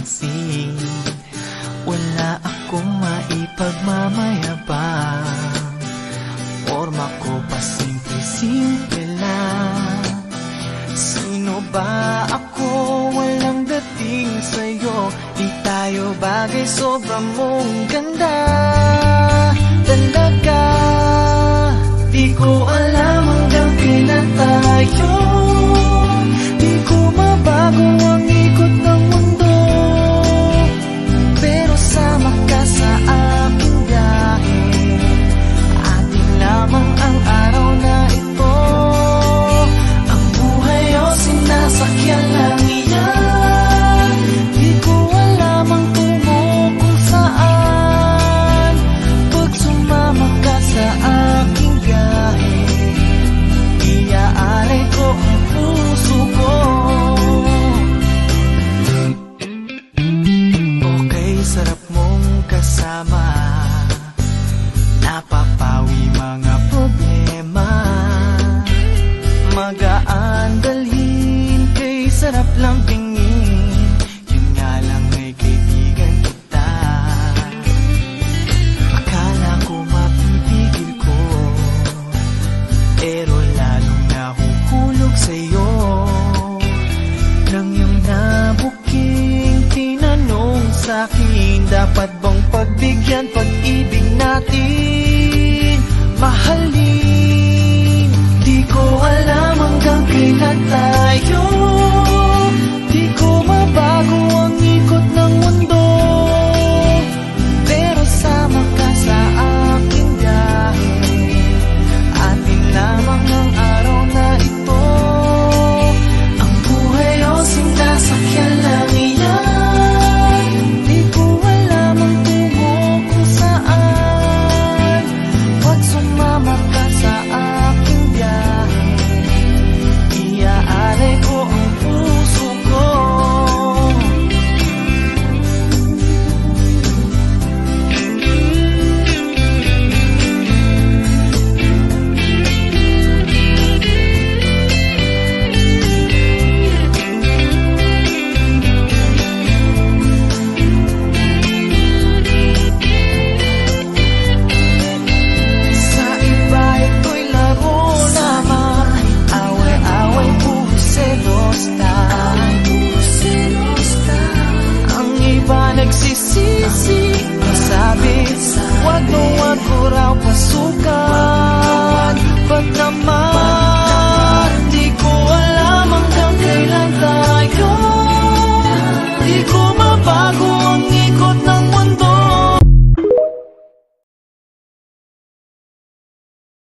pansin. Wala akong maipagmamayabang, forma ko pa simple-simple lang. Sino ba ako? Walang dating sa'yo. Di tayo bagay, sobra mong ganda. Talaga, di ko alam hanggang kailan tayo. Di ko mabago ang ikot ng mundo, pero sama ka sa aking biyahe. Atin lamang ang araw na ito. Ang buhay o sinasakyan lang iyan. Di ko alam ang tungo kung saan. Pag sumama ka sa aking biyahe, iaalay ko ang puso ko. Okay, sarap mong kasama. Napapawi mga problema. Magaan dalhin, kay sarap lang tingin. Yun nga lang ay kaibigan kita. Akala ko mapipigil ko, pero lalong nahuhulog sa'yo. Nang iyong nabuking tinanong sa'kin, dapat bang pagbigyan pag-ibig natin? Mahalin, di ko alam hanggang kailan tayo.